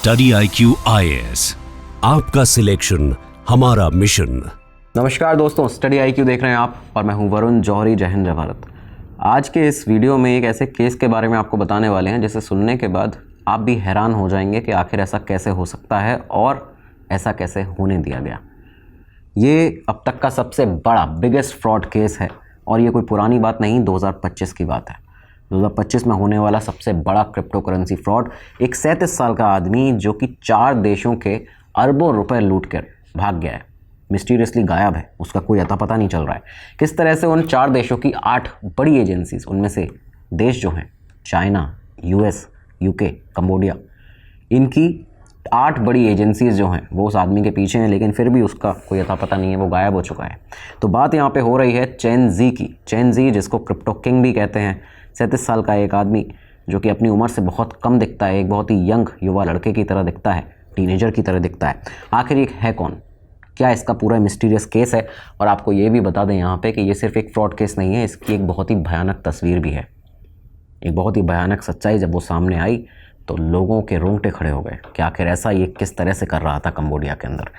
Study IQ IAS, आपका selection हमारा mission. नमस्कार दोस्तों, स्टडी IQ देख रहे हैं आप और मैं हूं वरुण जौहरी। जय हिंद जय भारत। आज के इस वीडियो में एक ऐसे केस के बारे में आपको बताने वाले हैं जिसे सुनने के बाद आप भी हैरान हो जाएंगे कि आखिर ऐसा कैसे हो सकता है और ऐसा कैसे होने दिया गया। ये अब तक का सबसे बड़ा बिगेस्ट फ्रॉड केस है और ये कोई पुरानी बात नहीं, 2025 की बात है। 2025 में होने वाला सबसे बड़ा क्रिप्टो करेंसी फ्रॉड। एक 37 साल का आदमी जो कि 4 देशों के अरबों रुपए लूट कर भाग गया है, मिस्टीरियसली गायब है, उसका कोई अता पता नहीं चल रहा है। किस तरह से उन 4 देशों की 8 बड़ी एजेंसीज, उनमें से देश जो हैं चाइना, US, UK, कंबोडिया, इनकी 8 बड़ी एजेंसीज जो हैं वो उस आदमी के पीछे हैं, लेकिन फिर भी उसका कोई अता पता नहीं है, वो गायब हो चुका है। तो बात यहाँ पे हो रही है चेन ज़ी की। चेन ज़ी, जिसको क्रिप्टो किंग भी कहते हैं, 37 साल का एक आदमी जो कि अपनी उम्र से बहुत कम दिखता है, एक बहुत ही यंग युवा लड़के की तरह दिखता है, टीनेजर की तरह दिखता है। आखिर ये है कौन, क्या इसका पूरा मिस्टीरियस केस है? और आपको ये भी बता दें यहाँ पे कि ये सिर्फ एक फ्रॉड केस नहीं है, इसकी एक बहुत ही भयानक तस्वीर भी है। एक बहुत ही भयानक सच्चाई जब वो सामने आई तो लोगों के रोंगटे खड़े हो गए कि आखिर ऐसा ये किस तरह से कर रहा था कंबोडिया के अंदर।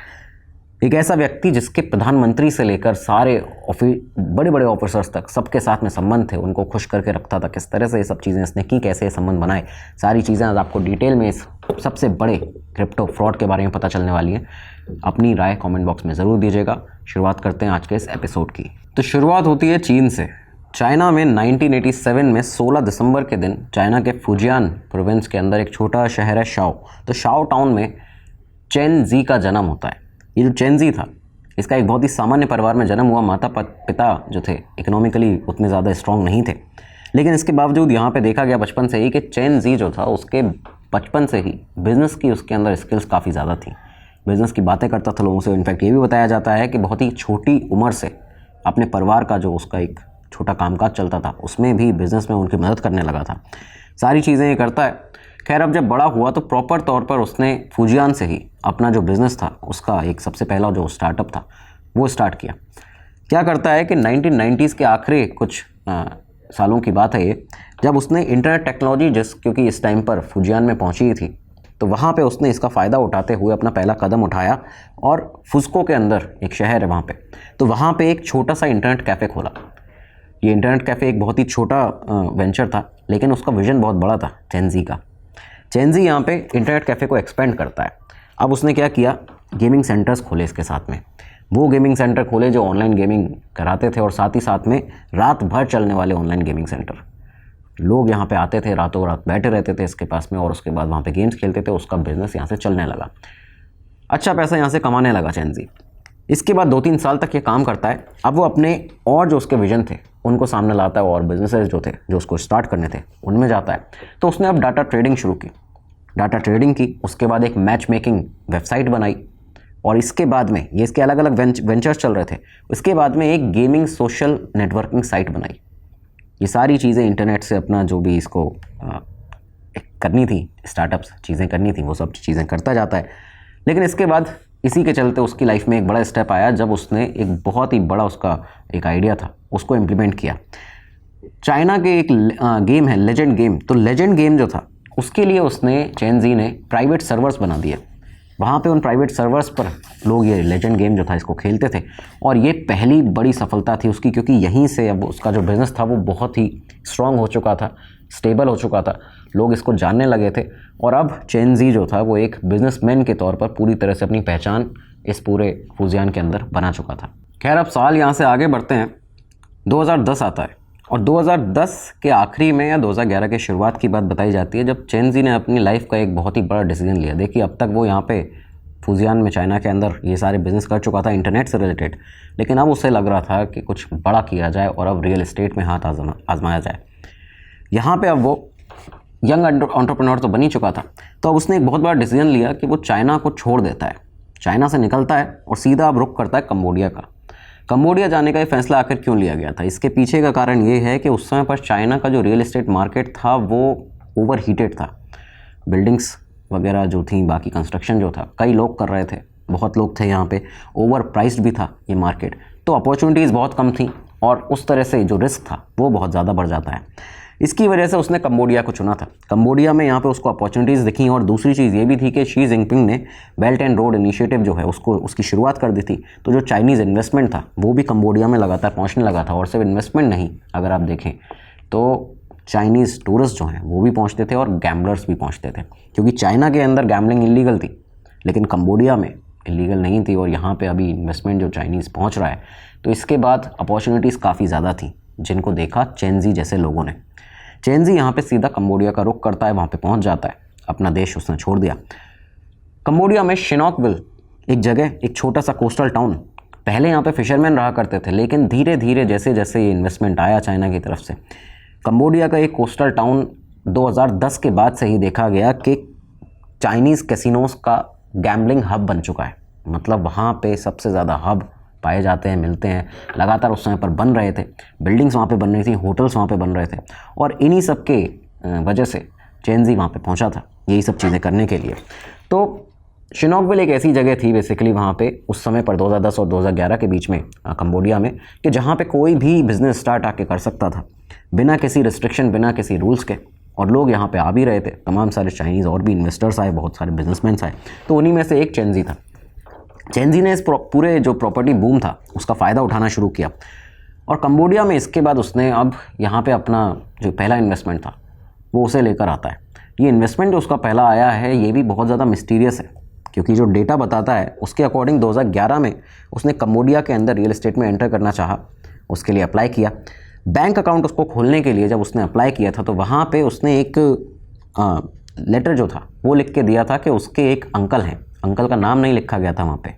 एक ऐसा व्यक्ति जिसके प्रधानमंत्री से लेकर सारे बड़े बड़े ऑफिसर्स तक सबके साथ में संबंध थे, उनको खुश करके रखता था। किस तरह से ये सब चीज़ें इसने की, कैसे ये संबंध बनाए, सारी चीज़ें आज आपको डिटेल में इस सबसे बड़े क्रिप्टो फ्रॉड के बारे में पता चलने वाली हैं। अपनी राय कमेंट बॉक्स में ज़रूर दीजिएगा। शुरुआत करते हैं आज के इस एपिसोड की। तो शुरुआत होती है चीन से। चाइना में 1987 में 16 दिसंबर के दिन चाइना के फुजियान प्रोविंस के अंदर एक छोटा शहर है शाओ। तो शाओ टाउन में चेन ज़ी का जन्म होता है। ये जो चेन ज़ी था, इसका एक बहुत ही सामान्य परिवार में जन्म हुआ। माता पिता जो थे इकोनॉमिकली उतने ज़्यादा स्ट्रॉन्ग नहीं थे, लेकिन इसके बावजूद यहाँ पे देखा गया बचपन से ही कि चेन ज़ी जो था उसके बचपन से ही बिज़नेस की उसके अंदर स्किल्स काफ़ी ज़्यादा थी। बिज़नेस की बातें करता था लोगों से। इनफैक्ट ये भी बताया जाता है कि बहुत ही छोटी उम्र से अपने परिवार का जो उसका एक छोटा कामकाज चलता था उसमें भी बिज़नेस में उनकी मदद करने लगा था। सारी चीज़ें ये करता है। खैर, अब जब बड़ा हुआ तो प्रॉपर तौर पर उसने फुजियान से ही अपना जो बिज़नेस था उसका एक सबसे पहला जो स्टार्टअप था वो स्टार्ट किया। क्या करता है कि 1990s के आखिरी कुछ सालों की बात है ये, जब उसने इंटरनेट टेक्नोलॉजी क्योंकि इस टाइम पर फुजियान में पहुंची थी, तो वहाँ पे उसने इसका फ़ायदा उठाते हुए अपना पहला कदम उठाया और फुस्को के अंदर एक शहर है वहाँ पे, तो वहाँ पे एक छोटा सा इंटरनेट कैफ़े खोला। ये इंटरनेट कैफ़े एक बहुत ही छोटा वेंचर था, लेकिन उसका विज़न बहुत बड़ा था चेन ज़ी का। चेन ज़ी यहाँ पे इंटरनेट कैफ़े को एक्सपेंड करता है। अब उसने क्या किया, गेमिंग सेंटर्स खोले इसके साथ में। वो गेमिंग सेंटर खोले जो ऑनलाइन गेमिंग कराते थे और साथ ही साथ में रात भर चलने वाले ऑनलाइन गेमिंग सेंटर। लोग यहाँ पे आते थे, रातों रात बैठे रहते थे इसके पास में और उसके बाद वहाँ पे गेम्स खेलते थे। उसका बिज़नेस यहाँ से चलने लगा, अच्छा पैसा यहाँ से कमाने लगा चेन ज़ी। इसके बाद 2-3 साल तक ये काम करता है। अब वो अपने और जो उसके विजन थे उनको सामने लाता है और बिजनेसेस जो थे जो उसको स्टार्ट करने थे उनमें जाता है। तो उसने अब डाटा ट्रेडिंग शुरू की, डाटा ट्रेडिंग की। उसके बाद एक मैच मेकिंग वेबसाइट बनाई और इसके बाद में ये इसके अलग अलग वेंचर्स चल रहे थे। इसके बाद में एक गेमिंग सोशल नेटवर्किंग साइट बनाई। ये सारी चीज़ें इंटरनेट से अपना जो भी इसको करनी थी, स्टार्टअप्स चीज़ें करनी थी, वो सब चीज़ें करता जाता है। लेकिन इसके बाद इसी के चलते उसकी लाइफ में एक बड़ा स्टेप आया जब उसने एक बहुत ही बड़ा उसका एक आइडिया था उसको इम्प्लीमेंट किया। चाइना के एक गेम है लेजेंड गेम। तो लेजेंड गेम जो था उसके लिए उसने चेन ज़ी ने प्राइवेट सर्वर्स बना दिए। वहाँ पे उन प्राइवेट सर्वर्स पर लोग ये लेजेंड गेम जो था इसको खेलते थे और ये पहली बड़ी सफलता थी उसकी, क्योंकि यहीं से अब उसका जो बिज़नेस था वो बहुत ही स्ट्रॉन्ग हो चुका था, स्टेबल हो चुका था, लोग इसको जानने लगे थे। और अब चेन ज़ी जो था वो एक बिजनेसमैन के तौर पर पूरी तरह से अपनी पहचान इस पूरे फुजियान के अंदर बना चुका था। खैर, अब साल यहाँ से आगे बढ़ते हैं, 2010 आता है और 2010 के आखिरी में या 2011 के शुरुआत की बात बताई जाती है जब चेन ज़ी ने अपनी लाइफ का एक बहुत ही बड़ा डिसीजन लिया। देखिए, अब तक वो यहाँ पे फुजियान में चाइना के अंदर ये सारे बिज़नेस कर चुका था इंटरनेट से रिलेटेड, लेकिन अब उसे लग रहा था कि कुछ बड़ा किया जाए और अब रियल एस्टेट में हाथ आजमाया जाए। यहाँ पे अब वो यंग एंटरप्रेन्योर तो बन ही चुका था, तो अब उसने एक बहुत बड़ा डिसीजन लिया कि वो चाइना को छोड़ देता है, चाइना से निकलता है और सीधा अब रुख करता है कंबोडिया का। कंबोडिया जाने का ये फैसला आखिर क्यों लिया गया था? इसके पीछे का कारण ये है कि उस समय पर चाइना का जो रियल एस्टेट मार्केट था वो ओवर हीटेड था। बिल्डिंग्स वगैरह जो थी, बाकी कंस्ट्रक्शन जो था, कई लोग कर रहे थे, बहुत लोग थे यहाँ पे, ओवर प्राइस्ड भी था ये मार्केट, तो अपॉर्चुनिटीज़ बहुत कम थी और उस तरह से जो रिस्क था वो बहुत ज़्यादा बढ़ जाता है। इसकी वजह से उसने कंबोडिया को चुना था। कंबोडिया में यहाँ पे उसको अपॉर्चुनिटीज़ दिखी और दूसरी चीज़ ये भी थी कि शी जिनपिंग ने बेल्ट एंड रोड इनिशिएटिव जो है उसकी शुरुआत कर दी थी। तो जो चाइनीज़ इन्वेस्टमेंट था वो भी कंबोडिया में लगातार पहुँचने लगा था। और सिर्फ इन्वेस्टमेंट नहीं, अगर आप देखें तो चाइनीज़ टूरिस्ट जो हैं वो भी पहुँचते थे और गैम्बलर्स भी पहुँचते थे, क्योंकि चाइना के अंदर गैम्बलिंग इलीगल थी लेकिन कंबोडिया में इलीगल नहीं थी। और यहाँ पे अभी इन्वेस्टमेंट जो चाइनीज़ पहुँच रहा है, तो इसके बाद अपॉर्चुनिटीज़ काफ़ी ज़्यादा थी जिनको देखा चेंजी जैसे लोगों ने। चेंजी यहाँ पे सीधा कंबोडिया का रुख करता है, वहाँ पे पहुँच जाता है, अपना देश उसने छोड़ दिया। कंबोडिया में शिनॉकविल एक जगह, एक छोटा सा कोस्टल टाउन, पहले यहाँ पे फिशरमैन रहा करते थे, लेकिन धीरे धीरे जैसे जैसे ये इन्वेस्टमेंट आया चाइना की तरफ से, कंबोडिया का एक कोस्टल टाउन 2010 के बाद से ही देखा गया कि चाइनीज़ कैसीनोस का गैम्बलिंग हब बन चुका है। मतलब वहाँ पे सबसे ज़्यादा हब पाए जाते हैं, मिलते हैं, लगातार उस समय पर बन रहे थे, बिल्डिंग्स वहाँ पे बन रही थी, होटल्स वहाँ पे बन रहे थे। और इन्हीं सब के वजह से चेंजी वहाँ पे पहुँचा था यही सब चीज़ें करने के लिए। तो शिनॉकविल एक ऐसी जगह थी बेसिकली वहाँ पे उस समय पर 2010 और 2011 के बीच में कंबोडिया में, कि जहाँ पे कोई भी बिज़नेस स्टार्ट आके कर सकता था बिना किसी रिस्ट्रिक्शन, बिना किसी रूल्स के। और लोग यहाँ पे आ भी रहे थे, तमाम सारे चाइनीज़ और भी इन्वेस्टर्स आए, बहुत सारे बिजनेसमैन आए। तो उन्हीं में से एक चेंजी था। चेंजी ने इस पूरे जो प्रॉपर्टी बूम था उसका फ़ायदा उठाना शुरू किया। और कंबोडिया में इसके बाद उसने अब यहाँ पे अपना जो पहला इन्वेस्टमेंट था वो उसे लेकर आता है। ये इन्वेस्टमेंट जो उसका पहला आया है ये भी बहुत ज़्यादा मिस्टीरियस है, क्योंकि जो डेटा बताता है उसके अकॉर्डिंग 2011 में उसने कंबोडिया के अंदर रियल एस्टेट में एंटर करना चाहा, उसके लिए अप्लाई किया। बैंक अकाउंट उसको खोलने के लिए जब उसने अप्लाई किया था तो वहाँ पे उसने एक लेटर जो था वो लिख के दिया था कि उसके एक अंकल हैं, अंकल का नाम नहीं लिखा गया था वहाँ पे,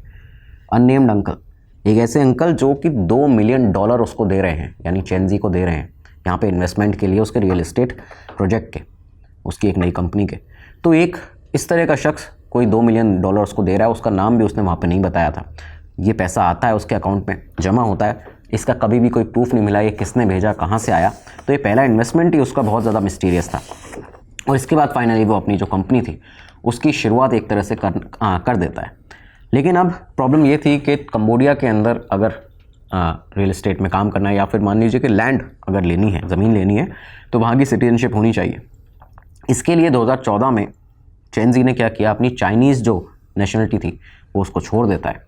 अननेम्ड अंकल, एक ऐसे अंकल जो कि $2 मिलियन उसको दे रहे हैं, यानी चेंजी को दे रहे हैं यहाँ पे इन्वेस्टमेंट के लिए, उसके रियल एस्टेट प्रोजेक्ट के, उसकी एक नई कंपनी के। तो एक इस तरह का शख्स कोई $2 मिलियन उसको दे रहा है, उसका नाम भी उसने वहाँ पे नहीं बताया था। ये पैसा आता है उसके अकाउंट में, जमा होता है, इसका कभी भी कोई प्रूफ नहीं मिला ये किसने भेजा, कहाँ से आया। तो ये पहला इन्वेस्टमेंट ही उसका बहुत ज़्यादा मिस्टीरियस था। और इसके बाद फाइनली वो अपनी जो कंपनी थी उसकी शुरुआत एक तरह से कर देता है। लेकिन अब प्रॉब्लम ये थी कि कंबोडिया के अंदर अगर रियल एस्टेट में काम करना है या फिर मान लीजिए कि लैंड अगर लेनी है, ज़मीन लेनी है, तो वहाँ की सिटीजनशिप होनी चाहिए। इसके लिए 2014 में चेंजी ने क्या किया, अपनी चाइनीज़ जो नेशनलिटी थी वो उसको छोड़ देता है।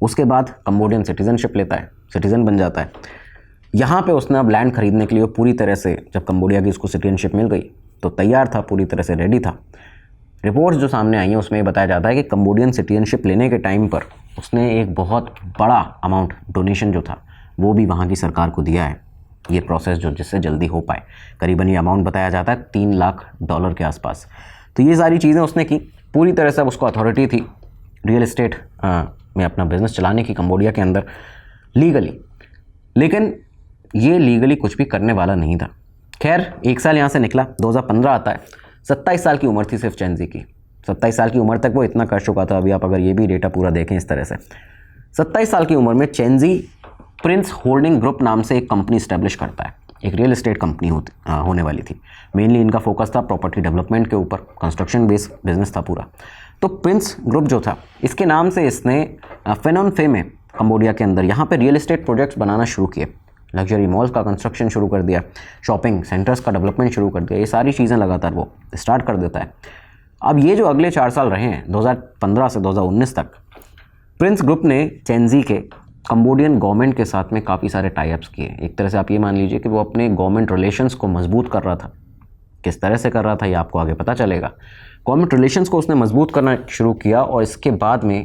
उसके बाद कंबोडियन सिटीजनशिप लेता है, सिटीज़न बन जाता है। यहाँ पे उसने अब लैंड खरीदने के लिए पूरी तरह से, जब कंबोडिया की उसको सिटीजनशिप मिल गई तो तैयार था, पूरी तरह से रेडी था। रिपोर्ट्स जो सामने आई हैं उसमें ये बताया जाता है कि कंबोडियन सिटीजनशिप लेने के टाइम पर उसने एक बहुत बड़ा अमाउंट डोनेशन जो था वो भी वहाँ की सरकार को दिया है, ये प्रोसेस जो जिससे जल्दी हो पाए। करीबन ये अमाउंट बताया जाता है $3 लाख के आसपास। तो ये सारी चीज़ें उसने की, पूरी तरह से उसको अथॉरिटी थी रियल एस्टेट में अपना बिजनेस चलाने की कंबोडिया के अंदर लीगली। लेकिन ये लीगली कुछ भी करने वाला नहीं था। खैर एक साल यहाँ से निकला, 2015 आता है। 27 साल की उम्र थी सिर्फ चेंजी की। 27 साल की उम्र तक वो इतना कर चुका था। अभी आप अगर ये भी डेटा पूरा देखें इस तरह से, 27 साल की उम्र में चेंजी प्रिंस होल्डिंग ग्रुप नाम से एक कंपनी इस्टेब्लिश करता है। एक रियल एस्टेट कंपनी होने वाली थी। मेनली इनका फोकस था प्रॉपर्टी डेवलपमेंट के ऊपर, कंस्ट्रक्शन बेस्ड बिजनेस था पूरा। तो प्रिंस ग्रुप जो था, इसके नाम से इसने फेनोन फे में कंबोडिया के अंदर यहाँ पे रियल एस्टेट प्रोजेक्ट्स बनाना शुरू किए। लग्जरी मॉल्स का कंस्ट्रक्शन शुरू कर दिया, शॉपिंग सेंटर्स का डेवलपमेंट शुरू कर दिया। ये सारी चीज़ें लगातार वो स्टार्ट कर देता है। अब ये जो अगले 4 साल रहे हैं, 2015 से 2019 तक, प्रिंस ग्रुप ने चेंजी के कंबोडियन गवर्नमेंट के साथ में काफ़ी सारे टाई अप्स किए। एक तरह से आप ये मान लीजिए कि वो अपने गवर्नमेंट रिलेशंस को मजबूत कर रहा था। किस तरह से कर रहा था ये आपको आगे पता चलेगा। गवर्नमेंट रिलेशंस को उसने मजबूत करना शुरू किया और इसके बाद में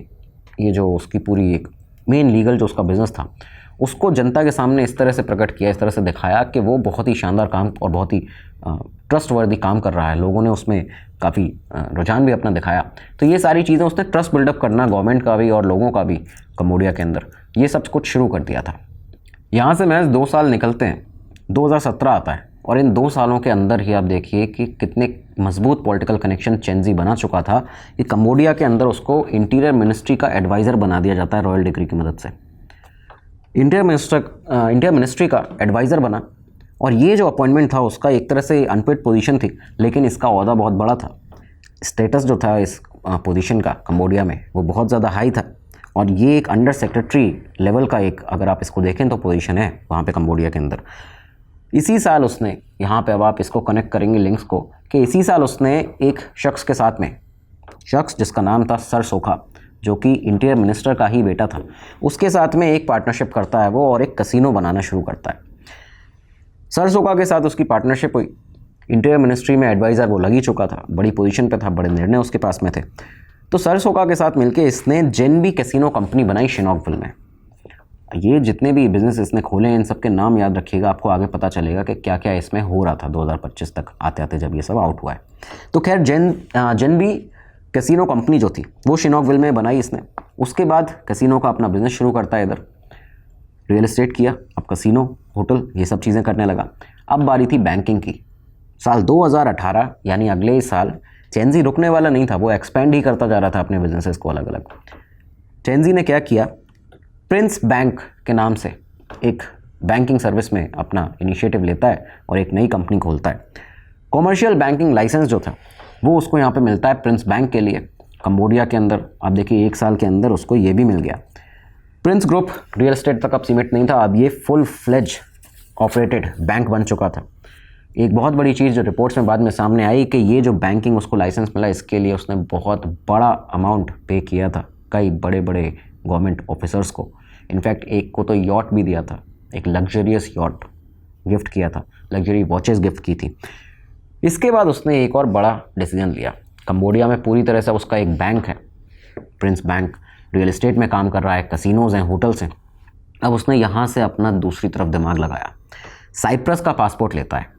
ये जो उसकी पूरी एक मेन लीगल जो उसका बिज़नेस था उसको जनता के सामने इस तरह से प्रकट किया, इस तरह से दिखाया कि वो बहुत ही शानदार काम और बहुत ही ट्रस्टवर्दी काम कर रहा है। लोगों ने उसमें काफ़ी रुझान भी अपना दिखाया। तो ये सारी चीज़ें उसने ट्रस्ट बिल्डअप करना गवर्नमेंट का भी और लोगों का भी कंबोडिया के अंदर, ये सब कुछ शुरू कर दिया था। यहाँ से महज 2 साल निकलते हैं, 2017 आता है और इन 2 सालों के अंदर ही आप देखिए कि कितने मजबूत पॉलिटिकल कनेक्शन चेंजी बना चुका था कि कंबोडिया के अंदर उसको इंटीरियर मिनिस्ट्री का एडवाइज़र बना दिया जाता है रॉयल डिक्री की मदद से। इंटीरियर मिनिस्ट्री का एडवाइज़र बना और ये जो अपॉइंटमेंट था उसका एक तरह से अनपेड पोजीशन थी, लेकिन इसका ओहदा बहुत बड़ा था। स्टेटस जो था इस पोजीशन का कंबोडिया में वो बहुत ज़्यादा हाई था और ये एक अंडर सेक्रेटरी लेवल का एक, अगर आप इसको देखें तो पोजीशन है वहाँ पे कंबोडिया के अंदर। इसी साल उसने, यहाँ पे अब आप इसको कनेक्ट करेंगे लिंक्स को, कि इसी साल उसने एक शख्स के साथ में, शख्स जिसका नाम था सर सोखा, जो कि इंटीरियर मिनिस्टर का ही बेटा था, उसके साथ में एक पार्टनरशिप करता है वो और एक कसिनो बनाना शुरू करता है। सर सोखा के साथ उसकी पार्टनरशिप हुई। इंटीरियर मिनिस्ट्री में एडवाइज़र वो लग ही चुका था, बड़ी पोजीशन पे था, बड़े निर्णय उसके पास में थे। तो सर सोखा के साथ मिलके इसने जेनबी कैसीनो कंपनी बनाई शिनॉकविल में। ये जितने भी बिज़नेस इसने खोले हैं इन सब के नाम याद रखिएगा, आपको आगे पता चलेगा कि क्या क्या इसमें हो रहा था 2025 तक आते आते जब ये सब आउट हुआ है। तो खैर जेनबी कैसीनो कंपनी जो थी वो शिनॉकविल में बनाई इसने। उसके बाद कैसीनो का अपना बिज़नेस शुरू करता है, इधर रियल एस्टेट किया, अब कैसीनो, होटल, ये सब चीज़ें करने लगा। अब बारी थी बैंकिंग की। साल 2018 यानी अगले ही साल चेंजी रुकने वाला नहीं था, वो एक्सपेंड ही करता जा रहा था अपने बिजनेसेस को अलग अलग। चेंजी ने क्या किया, प्रिंस बैंक के नाम से एक बैंकिंग सर्विस में अपना इनिशिएटिव लेता है और एक नई कंपनी खोलता है। कॉमर्शियल बैंकिंग लाइसेंस जो था वो उसको यहाँ पे मिलता है प्रिंस बैंक के लिए, कंबोडिया के अंदर। आप देखिए 1 साल के अंदर उसको ये भी मिल गया। प्रिंस ग्रुप रियल एस्टेट तक अब सीमित नहीं था, अब ये फुल फ्लेज ऑपरेटेड बैंक बन चुका था। एक बहुत बड़ी चीज़ जो रिपोर्ट्स में बाद में सामने आई कि ये जो बैंकिंग उसको लाइसेंस मिला, इसके लिए उसने बहुत बड़ा अमाउंट पे किया था कई बड़े बड़े गवर्नमेंट ऑफिसर्स को। इनफैक्ट एक को तो यॉट भी दिया था, एक लग्जरियस यॉट गिफ्ट किया था, लग्जरी वॉचेस गिफ्ट की थी। इसके बाद उसने एक और बड़ा डिसीजन लिया। कंबोडिया में पूरी तरह से उसका एक बैंक है, प्रिंस बैंक, रियल एस्टेट में काम कर रहा है, कैसीनोज हैं, होटल्स हैं। अब उसने यहाँ से अपना दूसरी तरफ दिमाग लगाया, साइप्रस का पासपोर्ट लेता है।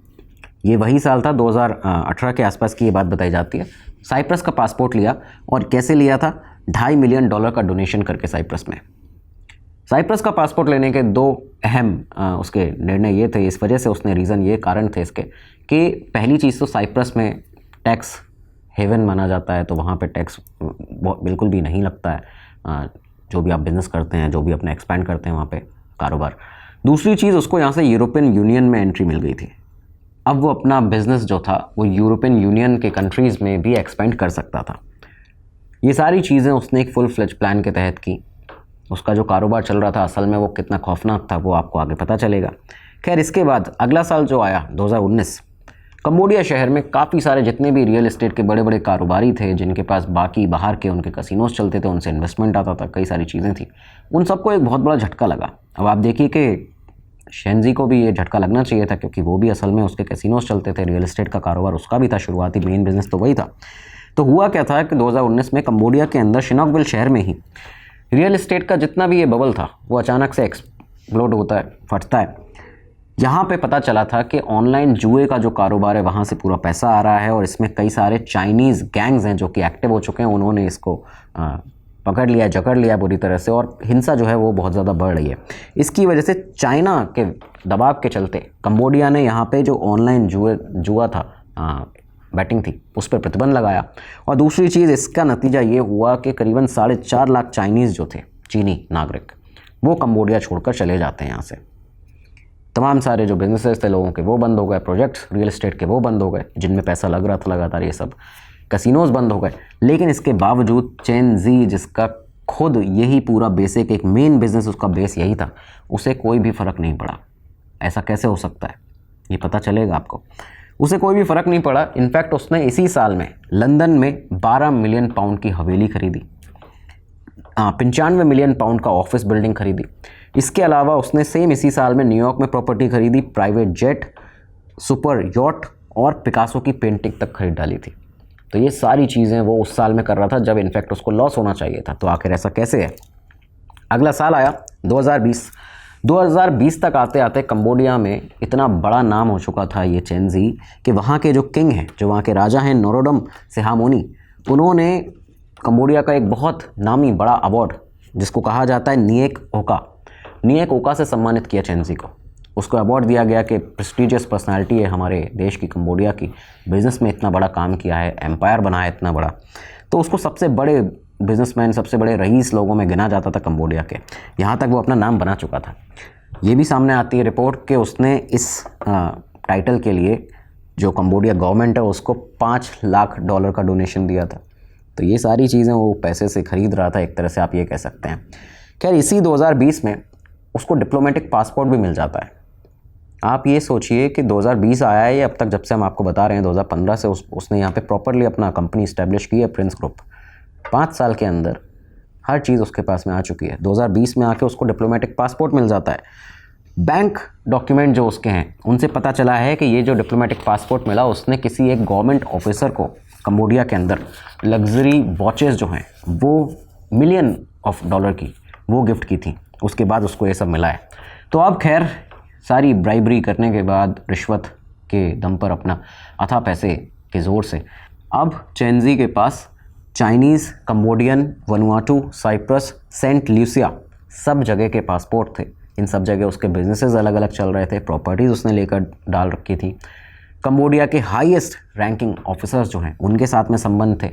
ये वही साल था 2018 के आसपास की ये बात बताई जाती है। साइप्रस का पासपोर्ट लिया, और कैसे लिया था, $2.5 मिलियन का डोनेशन करके साइप्रस में। साइप्रस का पासपोर्ट लेने के 2 अहम उसके निर्णय ये थे, इस वजह से उसने रीज़न ये कारण थे इसके कि पहली चीज़ तो साइप्रस में टैक्स हेवन माना जाता है, तो वहाँ पे टैक्स बिल्कुल भी नहीं लगता है जो भी आप बिज़नेस करते हैं, जो भी अपने एक्सपैंड करते हैं वहाँ पे कारोबार। दूसरी चीज़, उसको यहाँ से यूरोपियन यूनियन में एंट्री मिल गई थी। अब वो अपना बिज़नेस जो था वो यूरोपियन यूनियन के कंट्रीज़ में भी एक्सपेंड कर सकता था। ये सारी चीज़ें उसने एक फुल फ्लेज प्लान के तहत की। उसका जो कारोबार चल रहा था असल में वो कितना खौफनाक था वो आपको आगे पता चलेगा। खैर, इसके बाद अगला साल जो आया 2019, कंबोडिया शहर में काफ़ी सारे जितने भी रियल एस्टेट के बड़े बड़े कारोबारी थे, जिनके पास बाकी बाहर के उनके कसिनोज चलते थे, उनसे इन्वेस्टमेंट आता था, कई सारी चीज़ें थी, उन सबको एक बहुत बड़ा झटका लगा। अब आप देखिए कि शेंजी को भी ये झटका लगना चाहिए था, क्योंकि वो भी असल में उसके कैसीनोज चलते थे, रियल एस्टेट का कारोबार उसका भी था, शुरुआती मेन बिजनेस तो वही था। तो हुआ क्या था कि 2019 में कंबोडिया के अंदर शिनॉकविल शहर में ही रियल एस्टेट का जितना भी ये बबल था वो अचानक से एक्सप्लोड होता है, फटता है। यहाँ पे पता चला था कि ऑनलाइन जुए का जो कारोबार है वहाँ से पूरा पैसा आ रहा है, और इसमें कई सारे चाइनीज़ गैंग्स हैं जो कि एक्टिव हो चुके हैं। उन्होंने इसको पकड़ लिया, जकड़ लिया बुरी तरह से, और हिंसा जो है वो बहुत ज़्यादा बढ़ रही है। इसकी वजह से चाइना के दबाव के चलते कंबोडिया ने यहाँ पे जो ऑनलाइन जुआ था, बैटिंग थी, उस पर प्रतिबंध लगाया। और दूसरी चीज़, इसका नतीजा ये हुआ कि करीबन 4.5 लाख चाइनीज़ जो थे, चीनी नागरिक, वो कंबोडिया छोड़कर चले जाते हैं यहाँ से। तमाम सारे जो बिजनेसेस थे लोगों के वो बंद हो गए, प्रोजेक्ट्स रियल एस्टेट के वो बंद हो गए जिनमें पैसा लग रहा था लगातार, ये सब कैसीनोज बंद हो गए। लेकिन इसके बावजूद चेंजी, जिसका खुद यही पूरा बेसिक एक मेन बिजनेस उसका बेस यही था, उसे कोई भी फ़र्क नहीं पड़ा। ऐसा कैसे हो सकता है ये पता चलेगा आपको। उसे कोई भी फ़र्क नहीं पड़ा। इनफैक्ट उसने इसी साल में लंदन में 12 मिलियन पाउंड की हवेली खरीदी, 95 मिलियन पाउंड का ऑफिस बिल्डिंग खरीदी। इसके अलावा उसने सेम इसी साल में न्यूयॉर्क में प्रॉपर्टी खरीदी, प्राइवेट जेट, सुपर यॉट और पिकासो की पेंटिंग तक खरीद डाली थी। तो ये सारी चीज़ें वो उस साल में कर रहा था जब इनफैक्ट उसको लॉस होना चाहिए था। तो आखिर ऐसा कैसे है। अगला साल आया 2020 तक आते आते कंबोडिया में इतना बड़ा नाम हो चुका था ये चेंजी कि वहाँ के जो किंग हैं, जो वहाँ के राजा हैं नोरोडम सिहामोनी, उन्होंने कंबोडिया का एक बहुत नामी बड़ा अवार्ड जिसको कहा जाता है निएक ओका से सम्मानित किया चेंजी को। उसको अवार्ड दिया गया कि प्रेस्टीजियस पर्सनालिटी है हमारे देश की, कंबोडिया की, बिज़नेस में इतना बड़ा काम किया है, एम्पायर बनाया है इतना बड़ा। तो उसको सबसे बड़े बिजनेसमैन, सबसे बड़े रईस लोगों में गिना जाता था कंबोडिया के। यहाँ तक वो अपना नाम बना चुका था। ये भी सामने आती है रिपोर्ट कि उसने इस टाइटल के लिए जो कंबोडिया गवर्नमेंट है उसको $5 लाख का डोनेशन दिया था। तो ये सारी चीज़ें वो पैसे से ख़रीद रहा था, एक तरह से आप ये कह सकते हैं। खैर, इसी 2020 में उसको डिप्लोमेटिक पासपोर्ट भी मिल जाता है। आप ये सोचिए कि 2020 आया है, ये अब तक जब से हम आपको बता रहे हैं 2015 से उसने यहाँ पे प्रॉपरली अपना कंपनी इस्टेब्लिश की है, प्रिंस ग्रुप। 5 साल के अंदर हर चीज़ उसके पास में आ चुकी है। 2020 में आके उसको डिप्लोमेटिक पासपोर्ट मिल जाता है। बैंक डॉक्यूमेंट जो उसके हैं उनसे पता चला है कि ये जो डिप्लोमेटिक पासपोर्ट मिला उसने किसी एक गवर्नमेंट ऑफिसर को कंबोडिया के अंदर लग्जरी वॉचेस जो हैं वो $1 मिलियन की वो गिफ्ट की थी। उसके बाद उसको ये सब मिला है। तो अब खैर सारी ब्राइबरी करने के बाद, रिश्वत के दम पर, अपना अथाह पैसे के ज़ोर से, अब चेन के पास Chinese, Cambodian, Vanuatu, Cyprus, Saint ल्यूसिया सब जगह के पासपोर्ट थे। इन सब जगह उसके बिजनेसेस अलग अलग चल रहे थे, प्रॉपर्टीज़ उसने लेकर डाल रखी थी। कंबोडिया के हाईएस्ट रैंकिंग ऑफिसर्स जो हैं उनके साथ में संबंध थे।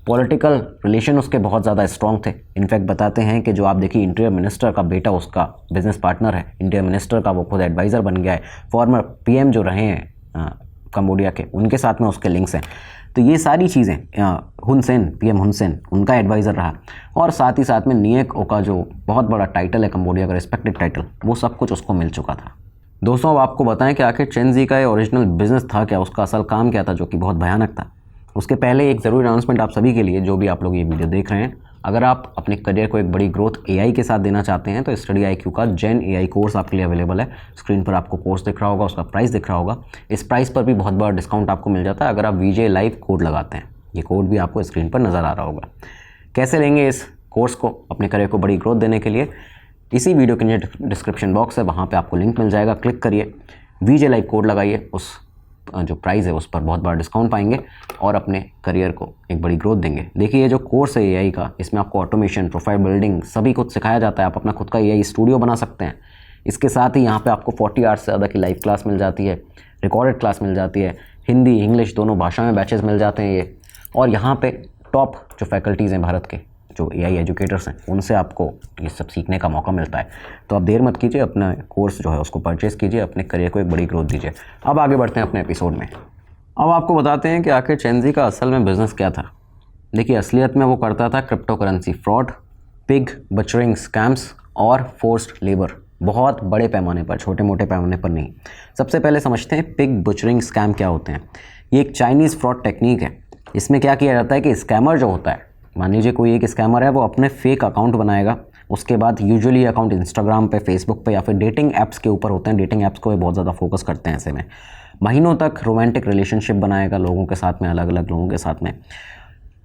पॉलिटिकल रिलेशन उसके बहुत ज़्यादा स्ट्रॉन्ग थे। इनफैक्ट बताते हैं कि जो आप देखिए इंटीरियर मिनिस्टर का बेटा उसका बिजनेस पार्टनर है, इंटीरियर मिनिस्टर का वो खुद एडवाइज़र बन गया है। फॉर्मर पीएम जो रहे हैं कंबोडिया के, उनके साथ में उसके लिंक्स हैं। तो ये सारी चीज़ें, हुन सेन, पीएम हुन सेन उनका एडवाइज़र रहा, और साथ ही साथ में निएक ओ का जो बहुत बड़ा टाइटल है कंबोडिया का, रिस्पेक्टेड टाइटल, वो सब कुछ उसको मिल चुका था। दोस्तों अब आपको बताएं कि आखिर चेन जी का ये ओरिजिनल बिजनेस था क्या, उसका असल काम क्या था जो कि बहुत भयानक था। उसके पहले एक ज़रूरी अनाउंसमेंट आप सभी के लिए, जो भी आप लोग ये वीडियो देख रहे हैं, अगर आप अपने करियर को एक बड़ी ग्रोथ एआई के साथ देना चाहते हैं तो स्टडी IQ का जेन एआई कोर्स आपके लिए अवेलेबल है। स्क्रीन पर आपको कोर्स दिख रहा होगा, उसका प्राइस दिख रहा होगा। इस प्राइस पर भी बहुत बड़ा डिस्काउंट आपको मिल जाता है अगर आप VJ लाइव कोड लगाते हैं। ये कोड भी आपको स्क्रीन पर नज़र आ रहा होगा। कैसे लेंगे इस कोर्स को अपने करियर को बड़ी ग्रोथ देने के लिए, इसी वीडियो के नीचे डिस्क्रिप्शन बॉक्स है, वहाँ पर आपको लिंक मिल जाएगा। क्लिक करिए, VJ लाइव कोड लगाइए, उस जो प्राइस है उस पर बहुत बड़ा डिस्काउंट पाएंगे और अपने करियर को एक बड़ी ग्रोथ देंगे। देखिए ये जो कोर्स है AI का, इसमें आपको ऑटोमेशन, प्रोफाइल बिल्डिंग सभी कुछ सिखाया जाता है। आप अपना खुद का AI स्टूडियो बना सकते हैं। इसके साथ ही यहाँ पे आपको 40 आवर्स से ज़्यादा की लाइव क्लास मिल जाती है, रिकॉर्डेड क्लास मिल जाती है, हिंदी इंग्लिश दोनों भाषा में बैचेस मिल जाते हैं ये। और यहाँ पे टॉप जो फैकल्टीज़ हैं भारत के, जो AI एजुकेटर्स हैं, उनसे आपको ये सब सीखने का मौका मिलता है। तो आप देर मत कीजिए, अपना कोर्स जो है उसको परचेज़ कीजिए, अपने करियर को एक बड़ी ग्रोथ दीजिए। अब आगे बढ़ते हैं अपने एपिसोड में। अब आपको बताते हैं कि आखिर चेन जी का असल में बिज़नेस क्या था। देखिए असलियत में वो करता था crypto currency fraud, pig butchering scams और फोर्स्ड लेबर। बहुत बड़े पैमाने पर, छोटे मोटे पैमाने पर नहीं। सबसे पहले समझते हैं पिग बचरिंग स्कैम क्या होते हैं। ये एक चाइनीज़ फ्रॉड टेक्निक है। इसमें क्या किया जाता है कि स्कैमर जो होता है, मान लीजिए कोई एक स्कैमर है, वो अपने फेक अकाउंट बनाएगा। उसके बाद यूजुअली अकाउंट इंस्टाग्राम पे, फेसबुक पे या फिर डेटिंग ऐप्स के ऊपर होते हैं। डेटिंग ऐप्स को बहुत ज़्यादा फोकस करते हैं ऐसे में। महीनों तक रोमांटिक रिलेशनशिप बनाएगा लोगों के साथ में, अलग अलग लोगों के साथ में।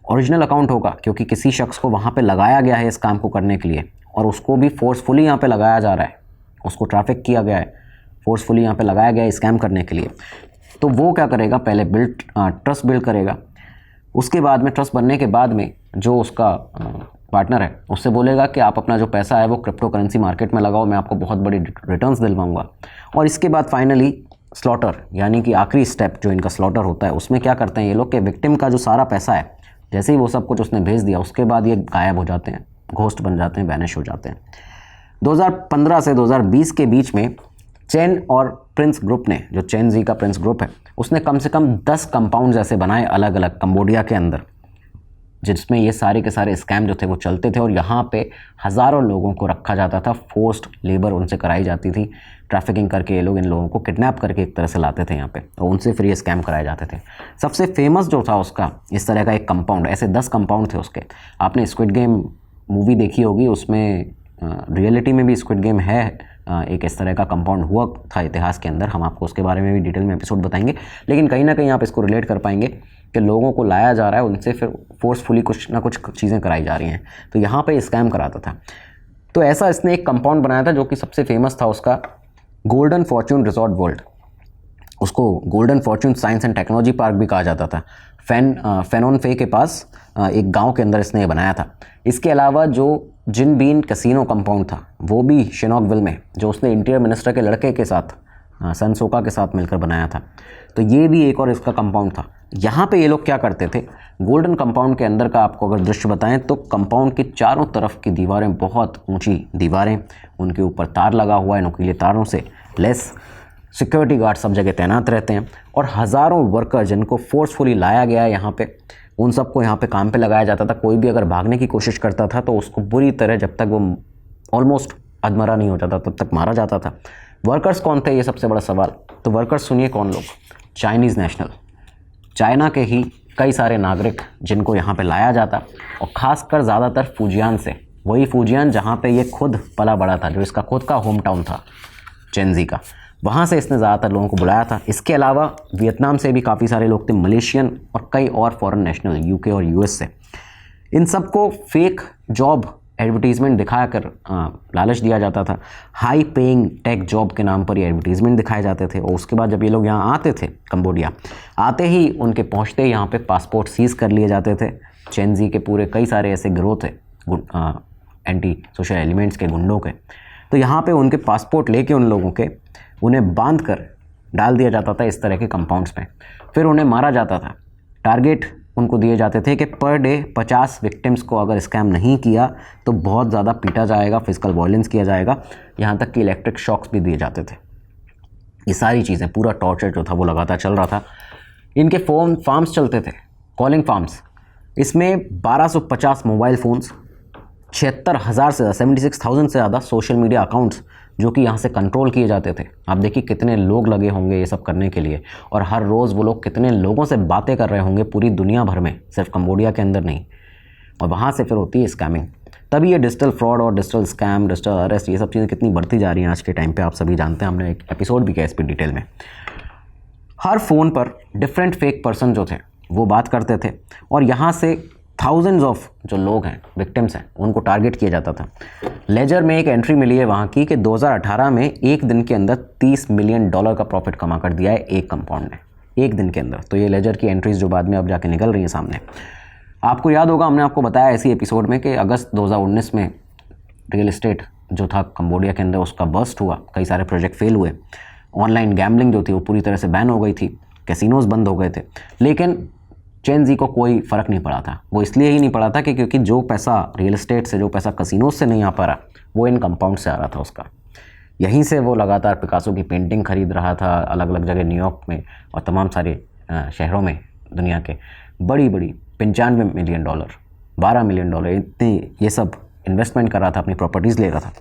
ओरिजिनल अकाउंट होगा क्योंकि किसी शख्स को वहाँ पे लगाया गया है इस काम को करने के लिए, और उसको भी फोर्सफुली यहाँ पे लगाया जा रहा है, उसको ट्रैफिक किया गया है, फोर्सफुली यहाँ पे लगाया गया है स्कैम करने के लिए। तो वो क्या करेगा, पहले ट्रस्ट बिल्ड करेगा। उसके बाद में ट्रस्ट बनने के बाद में जो उसका पार्टनर है उससे बोलेगा कि आप अपना जो पैसा है वो क्रिप्टो करेंसी मार्केट में लगाओ, मैं आपको बहुत बड़ी रिटर्न्स दिलवाऊंगा। और इसके बाद फाइनली स्लॉटर, यानी कि आखिरी स्टेप जो इनका स्लॉटर होता है, उसमें क्या करते हैं ये लोग कि विक्टिम का जो सारा पैसा है, जैसे ही वो सब कुछ उसने भेज दिया, उसके बाद ये गायब हो जाते हैं, घोस्ट बन जाते हैं, वैनिश हो जाते हैं। 2015 से 2020 के बीच में चेन और प्रिंस ग्रुप ने, जो चेन जी का प्रिंस ग्रुप है, उसने कम से कम 10 कंपाउंड ऐसे बनाए अलग अलग कंबोडिया के अंदर, जिसमें ये सारे के सारे स्कैम जो थे वो चलते थे। और यहाँ पे हज़ारों लोगों को रखा जाता था, फोर्स्ड लेबर उनसे कराई जाती थी, ट्रैफिकिंग करके ये लोग इन लोगों को किडनैप करके एक तरह से लाते थे यहाँ पे, और उनसे फिर ये स्कैम कराए जाते थे। सबसे फेमस जो था उसका इस तरह का एक कंपाउंड, ऐसे 10 कंपाउंड थे उसके। आपने स्क्विड गेम मूवी देखी होगी, उसमें रियलिटी में भी स्क्विड गेम है, एक इस तरह का कंपाउंड हुआ था इतिहास के अंदर। हम आपको उसके बारे में भी डिटेल में एपिसोड बताएंगे, लेकिन कहीं ना कहीं आप इसको रिलेट कर पाएंगे कि लोगों को लाया जा रहा है, उनसे फिर फोर्सफुली कुछ ना कुछ चीज़ें कराई जा रही हैं। तो यहाँ पे स्कैम कराता था। तो ऐसा इसने एक कंपाउंड बनाया था जो कि सबसे फेमस था उसका, गोल्डन फॉर्च्यून रिजॉर्ट वर्ल्ड। उसको golden Fortune science and technology park भी कहा जाता था। फेनोन फे के पास एक गांव के अंदर इसने बनाया था। इसके अलावा जो जिन बीन कैसीनो कंपाउंड था वो भी शिनॉकविल में, जो उसने इंटीरियर मिनिस्टर के लड़के के साथ, सन सोका के साथ मिलकर बनाया था। तो ये भी एक और इसका कंपाउंड था। यहाँ पे ये लोग क्या करते थे, गोल्डन कंपाउंड के अंदर का आपको अगर दृश्य बताएं तो कंपाउंड की चारों तरफ की दीवारें, बहुत ऊंची दीवारें, उनके ऊपर तार लगा हुआ है, नुकीले तारों से लेस, सिक्योरिटी गार्ड सब जगह तैनात रहते हैं, और हज़ारों वर्कर जिनको फोर्सफुली लाया गया है यहाँ पे, उन सबको यहाँ पे काम पे लगाया जाता था। कोई भी अगर भागने की कोशिश करता था तो उसको बुरी तरह, जब तक वो ऑलमोस्ट अधमरा नहीं हो जाता तब तक मारा जाता था। वर्कर्स कौन थे, ये सबसे बड़ा सवाल। तो वर्कर्स सुनिए कौन लोग, चाइनीज़ नेशनल, चाइना के ही कई सारे नागरिक जिनको यहाँ पे लाया जाता, और ख़ासकर ज़्यादातर फुजियान से, वही फुजियान जहाँ पे ये खुद पला बड़ा था, जो इसका खुद का होम टाउन था चेंजी का, वहाँ से इसने ज़्यादातर लोगों को बुलाया था। इसके अलावा वियतनाम से भी काफ़ी सारे लोग थे, मलेशियन और कई और फॉरेन नेशनल, यूके और यूएस से। इन सबको फेक जॉब एडवर्टीज़मेंट दिखाकर लालच दिया जाता था। हाई पेइंग टेक जॉब के नाम पर ये एडवर्टीज़मेंट दिखाए जाते थे, और उसके बाद जब ये लोग यहाँ आते थे कंबोडिया, आते ही उनके पहुँचते ही यहाँ पे पासपोर्ट सीज़ कर लिए जाते थे। चेंजी के पूरे कई सारे ऐसे गिरोह थे एंटी सोशल एलिमेंट्स के, गुंडों के। तो यहाँ पे उनके पासपोर्ट लेके उन लोगों के उन्हें बांध कर डाल दिया जाता था इस तरह के कंपाउंड्स में, फिर उन्हें मारा जाता था। टारगेट उनको दिए जाते थे कि पर डे 50 विक्टिम्स को अगर स्कैम नहीं किया तो बहुत ज़्यादा पीटा जाएगा, फिजिकल वायलेंस किया जाएगा, यहाँ तक कि इलेक्ट्रिक शॉक्स भी दिए जाते थे। ये सारी चीज़ें, पूरा टॉर्चर जो था वो लगातार चल रहा था। इनके फार्म्स चलते थे, कॉलिंग फार्म्स। इसमें 1250 मोबाइल फ़ोन्स, 76,000 से 76,000 से ज़्यादा सोशल मीडिया अकाउंट्स जो कि यहाँ से कंट्रोल किए जाते थे। आप देखिए कितने लोग लगे होंगे ये सब करने के लिए, और हर रोज़ वो लोग कितने लोगों से बातें कर रहे होंगे पूरी दुनिया भर में, सिर्फ कंबोडिया के अंदर नहीं। और वहाँ से फिर होती है स्कैमिंग। तभी ये डिजिटल फ्रॉड और डिजिटल स्कैम, डिजिटल अरेस्ट, ये सब चीज़ें कितनी बढ़ती जा रही हैं आज के टाइम पे, आप सभी जानते हैं। हमने एक एपिसोड भी किया इस पर डिटेल में। हर फ़ोन पर डिफरेंट फेक पर्सन जो थे वो बात करते थे, और यहाँ से थाउजेंड्स ऑफ जो लोग हैं, विक्टिम्स हैं, उनको टारगेट किया जाता था। लेजर में एक एंट्री मिली है वहाँ की कि 2018 में एक दिन के अंदर $30 मिलियन का प्रॉफिट कमा कर दिया है एक कंपाउंड ने, एक दिन के अंदर। तो ये लेजर की एंट्रीज जो बाद में अब जाके निकल रही हैं सामने। आपको याद होगा, हमने आपको बताया इसी एपिसोड में कि अगस्त 2019 में रियल इस्टेट जो था कंबोडिया के अंदर उसका बर्स्ट हुआ, कई सारे प्रोजेक्ट फेल हुए, ऑनलाइन गैम्बलिंग जो थी वो पूरी तरह से बैन हो गई थी, कैसीनोज बंद हो गए थे। लेकिन चेंजी को कोई फ़र्क नहीं पड़ा था। वो इसलिए ही नहीं पड़ा था कि क्योंकि जो पैसा रियल इस्टेट से, जो पैसा कैसीनोज से नहीं आ पा रहा, वो इन कंपाउंड से आ रहा था उसका। यहीं से वो लगातार पिकासो की पेंटिंग खरीद रहा था, अलग अलग जगह, न्यूयॉर्क में और तमाम सारे शहरों में दुनिया के, बड़ी बड़ी $95 मिलियन, $12 मिलियन, इतने ये सब इन्वेस्टमेंट कर रहा था, अपनी प्रॉपर्टीज़ ले रहा था।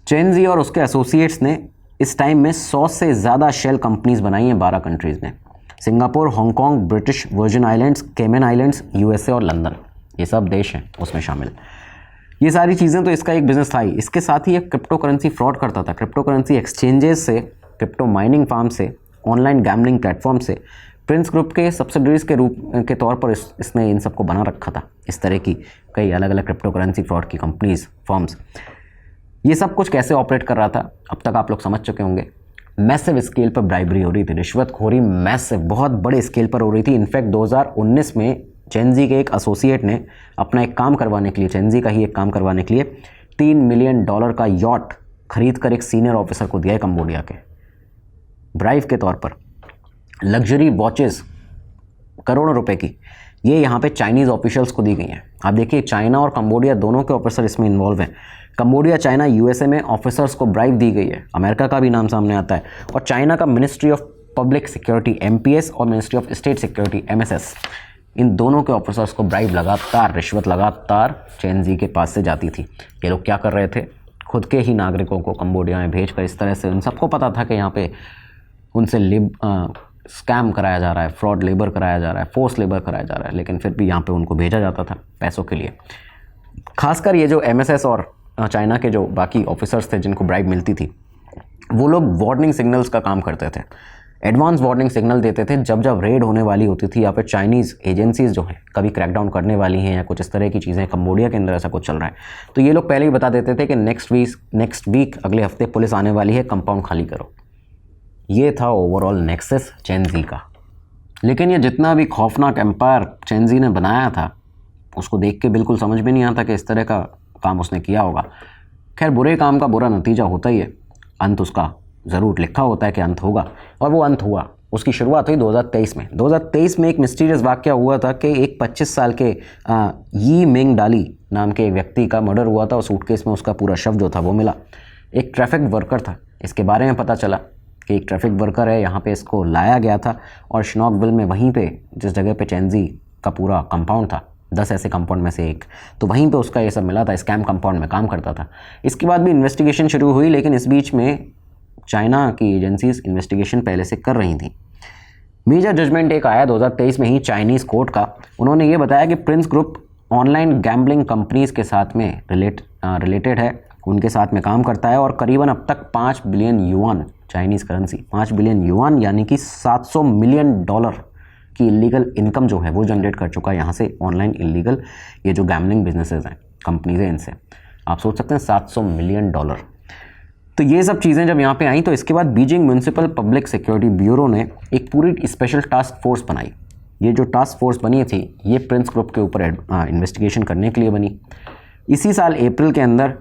चेंजी और उसके एसोसिएट्स ने इस टाइम में 100 से ज़्यादा शेल कंपनीज़ बनाई हैं 12 कंट्रीज़ में। Singapore, Hong Kong, British virgin islands, केमन आइलैंड्स, यूएसए और लंदन, ये सब देश हैं उसमें शामिल। ये सारी चीज़ें, तो इसका एक बिज़नेस था ही। इसके साथ ही ये क्रिप्टो करेंसी फ्रॉड करता था। क्रिप्टो करेंसी एक्सचेंजेस से, क्रिप्टो माइनिंग फार्म से, ऑनलाइन गैम्बलिंग प्लेटफॉर्म से, प्रिंस ग्रुप के सब्सिडरीज के रूप के तौर पर इसने इन सबको बना रखा था। इस तरह की कई अलग अलग क्रिप्टो करेंसी फ्रॉड की कंपनीज, फर्म्स, ये सब कुछ कैसे ऑपरेट कर रहा था अब तक आप लोग समझ चुके होंगे। मैसिव स्केल पर ब्राइबरी हो रही थी, रिश्वतखोरी मैसिव, बहुत बड़े स्केल पर हो रही थी। इनफैक्ट 2019 में चेंजी के एक एसोसिएट ने अपना एक काम करवाने के लिए, चेंजी का ही एक काम करवाने के लिए $3 मिलियन का यॉट खरीद कर एक सीनियर ऑफिसर को दिया है कंबोडिया के, ब्राइब के तौर पर। लग्जरी वॉचेस करोड़ों रुपए की, ये यहाँ पे चाइनीज़ ऑफिशियल्स को दी गई हैं। आप देखिए, चाइना और कंबोडिया दोनों के ऑफिसर इसमें इन्वॉल्व हैं। कंबोडिया, चाइना, यूएसए में ऑफिसर्स को ब्राइब दी गई है। अमेरिका का भी नाम सामने आता है, और चाइना का ministry of public security MPS और ministry of state security MSS, इन दोनों के ऑफिसर्स को ब्राइब लगातार, रिश्वत लगातार चेंजी के पास से जाती थी। ये लोग क्या कर रहे थे, खुद के ही नागरिकों को कंबोडिया में भेज कर इस तरह से, उन सबको पता था कि यहाँ पे उनसे स्कैम कराया जा रहा है, फ्रॉड लेबर कराया जा रहा है, फोर्स लेबर कराया जा रहा है, लेकिन फिर भी यहाँ पे उनको भेजा जाता था पैसों के लिए। खासकर ये जो MSS और चाइना के जो बाकी ऑफिसर्स थे जिनको ब्राइब मिलती थी, वो लोग वार्निंग सिग्नल्स का काम करते थे। एडवांस वार्निंग सिग्नल देते थे जब जब रेड होने वाली होती थी, या फिर चाइनीज़ एजेंसीज जो हैं कभी क्रैकडाउन करने वाली हैं, या कुछ इस तरह की चीज़ें, कंबोडिया के अंदर ऐसा कुछ चल रहा है, तो ये लोग पहले ही बता देते थे कि नेक्स्ट वीक अगले हफ्ते पुलिस आने वाली है, कंपाउंड खाली करो। ये था ओवरऑल नेक्सस चेंजी का। लेकिन ये जितना भी खौफनाक एम्पायर चेंजी ने बनाया था, उसको देख के बिल्कुल समझ में नहीं आता कि इस तरह का काम उसने किया होगा। खैर, बुरे काम का बुरा नतीजा होता ही है, अंत उसका ज़रूर लिखा होता है कि अंत होगा, और वो अंत हुआ। उसकी शुरुआत हुई 2023 में। 2023 में एक मिस्टीरियस वाक़या हुआ था कि एक 25 साल के यी मिंग डाली नाम के एक व्यक्ति का मर्डर हुआ था, और सूटकेस में उसका पूरा शव जो था वो मिला। एक ट्रैफिक वर्कर था, इसके बारे में पता चला कि एक ट्रैफिक वर्कर है, यहाँ पे इसको लाया गया था, और शिनॉकविल में, वहीं पे जिस जगह पे चेंजी का पूरा कंपाउंड था, 10 ऐसे कंपाउंड में से एक, तो वहीं पे उसका ये सब मिला था, स्कैम कंपाउंड में काम करता था। इसके बाद भी इन्वेस्टिगेशन शुरू हुई, लेकिन इस बीच में चाइना की एजेंसीज इन्वेस्टिगेशन पहले से कर रही थी। मेजर जजमेंट एक आया 2023 में ही चाइनीज़ कोर्ट का। उन्होंने ये बताया कि Prince group online gambling companies के साथ में रिलेटेड है, उनके साथ में काम करता है और करीबन अब तक 5 billion yuan Chinese currency 5 billion yuan यानी कि $700 मिलियन की इलीगल इनकम जो है वो जनरेट कर चुका है यहाँ से ऑनलाइन इलीगल ये जो गैम्बलिंग बिजनेसेस हैं, कंपनीज हैं, इनसे। आप सोच सकते हैं $700 मिलियन। तो ये सब चीज़ें जब यहाँ पे आई तो इसके बाद Beijing municipal public security bureau ने एक पूरी स्पेशल टास्क फोर्स बनाई। ये जो टास्क फोर्स बनी थी ये प्रिंस ग्रुप के ऊपर इन्वेस्टिगेशन करने के लिए बनी। इसी साल अप्रैल के अंदर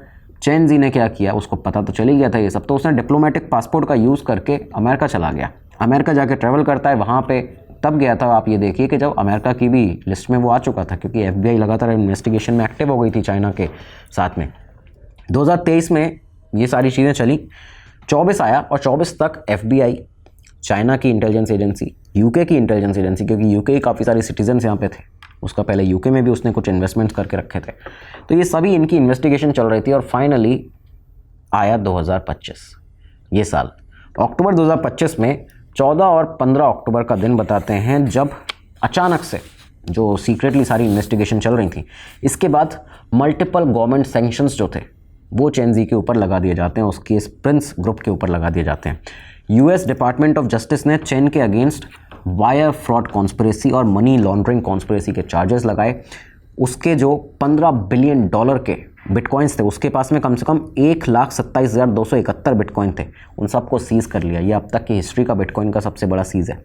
चेन जी ने क्या किया, उसको पता तो चल ही गया था ये सब, तो उसने डिप्लोमेटिक पासपोर्ट का यूज़ करके अमेरिका चला गया। अमेरिका जाके ट्रैवल करता है, वहाँ पे तब गया था, आप ये देखिए कि जब अमेरिका की भी लिस्ट में वो आ चुका था, क्योंकि FBI लगातार इन्वेस्टिगेशन में एक्टिव हो गई थी चाइना के साथ में। 2023 में ये सारी चीज़ें चली, 24 आया और 24 तक FBI, चाइना की इंटेलिजेंस एजेंसी, UK की इंटेलिजेंस एजेंसी, क्योंकि UK की काफ़ी सारे सिटीजन्स यहाँ पे थे, उसका पहले UK में भी उसने कुछ इन्वेस्टमेंट्स करके रखे थे, तो ये सभी इनकी इन्वेस्टिगेशन चल रही थी। और फाइनली आया 2025 ये साल, अक्टूबर 2025 में 14 और 15 अक्टूबर का दिन बताते हैं जब अचानक से जो सीक्रेटली सारी इन्वेस्टिगेशन चल रही थी, इसके बाद मल्टीपल गवर्नमेंट सैंक्शंस जो थे वो चेन जी के ऊपर लगा दिए जाते हैं, उसके इस प्रिंस ग्रुप के ऊपर लगा दिए जाते हैं। US डिपार्टमेंट ऑफ जस्टिस ने चेन के अगेंस्ट वायर फ्रॉड कॉन्स्पिरेसी और मनी लॉन्ड्रिंग कॉन्स्पिरेसी के चार्जेस लगाए। उसके जो $15 बिलियन के बिटकॉइंस थे, उसके पास में कम से कम 1,27,271 बिटकॉइन थे, उन सबको सीज़ कर लिया। ये अब तक की हिस्ट्री का बिटकॉइन का सबसे बड़ा सीज़ है।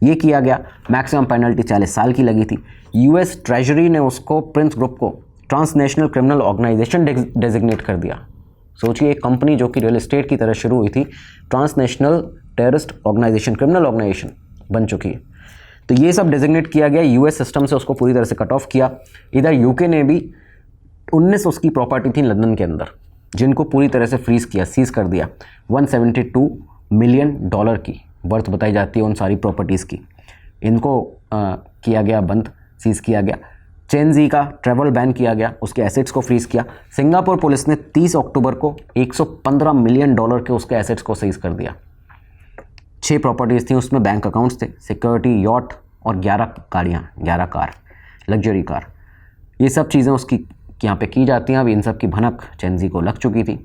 ये किया गया, मैक्सिमम पेनल्टी 40 साल की लगी थी। US ट्रेजरी ने उसको, प्रिंस ग्रुप को, ट्रांसनेशनल क्रिमिनल ऑर्गेनाइजेशन डेजिग्नेट कर दिया। सोचिए, एक कंपनी जो कि रियल एस्टेट की तरह शुरू हुई थी, transnational terrorist organisation, criminal organisation बन चुकी है। तो ये सब डेजिग्नेट किया गया, US सिस्टम से उसको पूरी तरह से कट ऑफ किया। इधर UK ने भी 19 उसकी प्रॉपर्टी थी लंदन के अंदर, जिनको पूरी तरह से फ्रीज किया, सीज कर दिया। $172 मिलियन की वर्थ बताई जाती है उन सारी प्रॉपर्टीज़ की, इनको किया गया बंद, सीज किया गया। चेन जी का ट्रैवल बैन किया गया, उसके एसेट्स को फ्रीज किया। सिंगापुर पुलिस ने 30 अक्टूबर को $115 मिलियन के उसके एसेट्स को सीज कर दिया। 6 प्रॉपर्टीज़ थी, उसमें बैंक अकाउंट्स थे, सिक्योरिटी यॉट और 11 गाड़ियाँ, 11 कार, लग्जरी कार। ये सब चीज़ें उसकी यहाँ पे की जाती हैं। अब इन सब की भनक चेन जी को लग चुकी थी,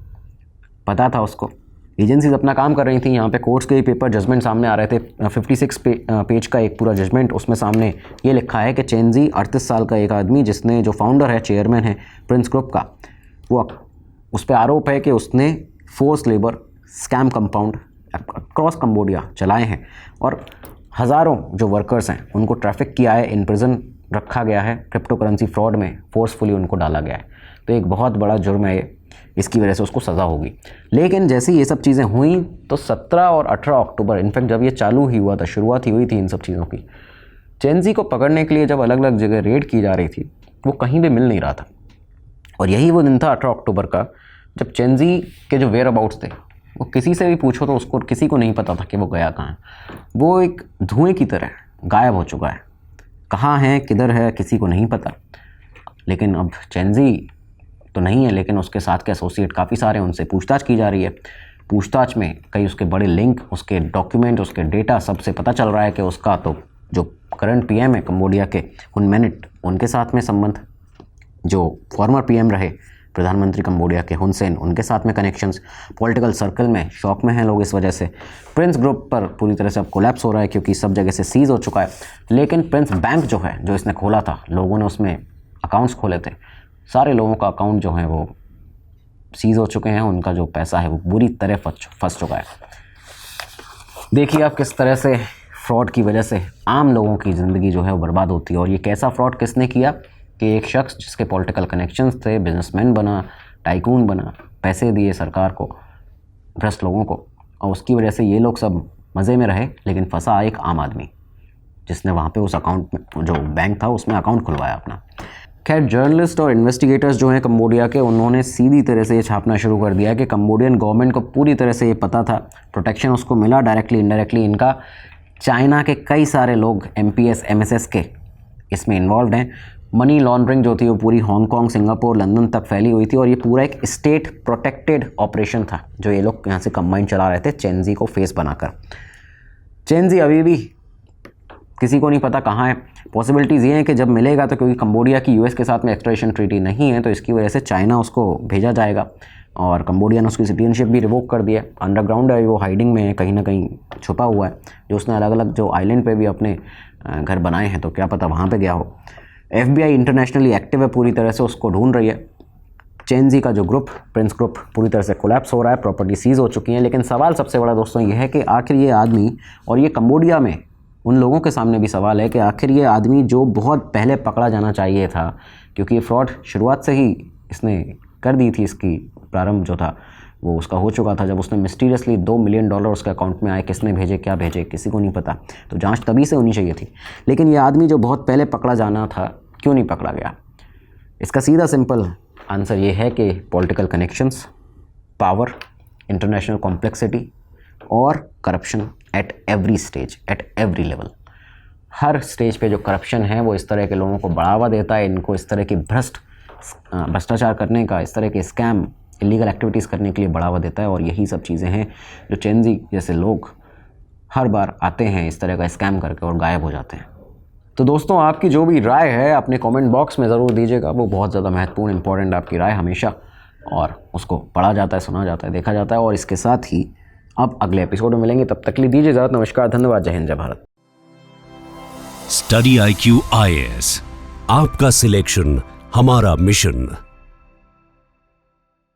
पता था उसको। एजेंसीज अपना काम कर रही थी, यहाँ पे कोर्ट्स के ही पेपर जजमेंट सामने आ रहे थे। 56 पेज का एक पूरा जजमेंट, उसमें सामने ये लिखा है कि चेन जी 38 साल का एक आदमी, जिसने, जो फाउंडर है, चेयरमैन है प्रिंस ग्रुप का, वो उस पर आरोप है कि उसने force labour scam compound across Cambodia चलाए हैं और हज़ारों जो वर्कर्स हैं उनको ट्रैफिक किया है, इन प्रिजन रखा गया है, क्रिप्टो करेंसी फ्रॉड में फोर्सफुली उनको डाला गया है। तो एक बहुत बड़ा जुर्म है ये, इसकी वजह से उसको सज़ा होगी। लेकिन जैसे ये सब चीज़ें हुई तो 17 और 18 अक्टूबर, इनफैक्ट जब ये चालू ही हुआ था, शुरुआत ही हुई थी इन सब चीज़ों की, चेन जी को पकड़ने के लिए जब अलग अलग जगह रेड की जा रही थी, वो कहीं भी मिल नहीं रहा था। और यही वो दिन था 18 अक्टूबर का, जब चेन जी के जो वेयर अबाउट्स थे, वो किसी से भी पूछो तो उसको, किसी को नहीं पता था कि वो गया कहाँ है। वो एक धुएँ की तरह गायब हो चुका है, कहाँ है, किधर है, किसी को नहीं पता। लेकिन अब चेन जी तो नहीं है, लेकिन उसके साथ के एसोसिएट काफ़ी सारे, उनसे पूछताछ की जा रही है। पूछताछ में कई उसके बड़े लिंक, उसके डॉक्यूमेंट, उसके डेटा, सबसे पता चल रहा है कि उसका तो जो करंट PM है कंबोडिया के, हुन मिन्ट, उनके साथ में संबंध, जो फॉर्मर PM रहे प्रधानमंत्री कंबोडिया के हुन सेन, उनके साथ में कनेक्शंस। पॉलिटिकल सर्कल में शॉक में हैं लोग इस वजह से। प्रिंस ग्रुप पर पूरी तरह से अब कोलैप्स हो रहा है, क्योंकि सब जगह से सीज़ हो चुका है। लेकिन प्रिंस बैंक जो है, जो इसने खोला था, लोगों ने उसमें अकाउंट्स खोले थे, सारे लोगों का अकाउंट जो है वो सीज़ हो चुके हैं, उनका जो पैसा है वो बुरी तरह फंस चुका है। देखिए आप किस तरह से फ्रॉड की वजह से आम लोगों की ज़िंदगी जो है वो बर्बाद होती है। और ये कैसा फ्रॉड किसने किया कि एक शख्स जिसके पॉलिटिकल कनेक्शंस थे, बिजनेसमैन बना, टाइकून बना, पैसे दिए सरकार को, भ्रष्ट लोगों को, और उसकी वजह से ये लोग सब मज़े में रहे, लेकिन फंसा एक आम आदमी, जिसने वहाँ पे उस अकाउंट में, जो बैंक था, उसमें अकाउंट खुलवाया अपना। खैर, जर्नलिस्ट और इन्वेस्टिगेटर्स जो हैं कंबोडिया के, उन्होंने सीधी तरह से ये छापना शुरू कर दिया कि कंबोडियन गवर्नमेंट को पूरी तरह से ये पता था, प्रोटेक्शन उसको मिला डायरेक्टली इनडायरेक्टली। इनका चाइना के कई सारे लोग MPS MSS के इसमें इन्वॉल्व हैं। मनी लॉन्ड्रिंग जो थी वो पूरी हांगकांग, सिंगापुर, लंदन तक फैली हुई थी और ये पूरा एक स्टेट प्रोटेक्टेड ऑपरेशन था जो ये लोग यहाँ से कंबाइंड चला रहे थे चेंजी को फेस बनाकर। चेंजी अभी भी किसी को नहीं पता कहाँ है। पॉसिबिलिटीज़ ये हैं कि जब मिलेगा तो, क्योंकि कंबोडिया की यूएस के साथ में एक्सट्रेडिशन ट्रीटी नहीं है, तो इसकी वजह से चाइना उसको भेजा जाएगा और कंबोडिया ने उसकी सिटीजनशिप भी रिवोक कर दिया है। अंडरग्राउंड है, वो हाइडिंग में है, कहीं ना कहीं छुपा हुआ है। जो उसने अलग अलग जो आइलैंड पे भी अपने घर बनाए हैं, तो क्या पता वहाँ पे गया हो। FBI इंटरनेशनली एक्टिव है, पूरी तरह से उसको ढूंढ रही है। चेंजी का जो ग्रुप, प्रिंस ग्रुप, पूरी तरह से कोलैप्स हो रहा है, प्रॉपर्टी सीज हो चुकी है। लेकिन सवाल सबसे बड़ा दोस्तों ये है कि आखिर ये आदमी, और ये कंबोडिया में उन लोगों के सामने भी सवाल है कि आखिर ये आदमी जो बहुत पहले पकड़ा जाना चाहिए था, क्योंकि ये फ्रॉड शुरुआत से ही इसने कर दी थी, इसकी प्रारंभ जो था वो उसका हो चुका था जब उसने मिस्टीरियसली $2 मिलियन उसके अकाउंट में आए। किसने भेजे, क्या भेजे, किसी को नहीं पता, तो जांच तभी से होनी चाहिए थी। लेकिन ये आदमी जो बहुत पहले पकड़ा जाना था, क्यों नहीं पकड़ा गया? इसका सीधा सिंपल आंसर ये है कि political connections, power, international complexity और corruption at every stage, at every level. हर स्टेज पे जो करप्शन है वो इस तरह के लोगों को बढ़ावा देता है, इनको इस तरह की भ्रष्टाचार करने का, इस तरह के स्कैम, इलीगल एक्टिविटीज़ करने के लिए बढ़ावा देता है। और यही सब चीज़ें हैं जो चेंजी जैसे लोग हर बार आते हैं इस तरह का स्कैम करके और गायब हो जाते हैं। तो दोस्तों, आपकी जो भी राय है अपने कमेंट बॉक्स में ज़रूर दीजिएगा। वो बहुत ज़्यादा महत्वपूर्ण, इंपॉर्टेंट आपकी राय हमेशा, और उसको पढ़ा जाता है, सुना जाता है, देखा जाता है। और इसके साथ ही अब अगले एपिसोड में मिलेंगे, तब तक के लिए दीजिए इजाज़त। नमस्कार, धन्यवाद, जय हिंद, जय भारत। स्टडी IQ IAS, आपका सिलेक्शन हमारा मिशन।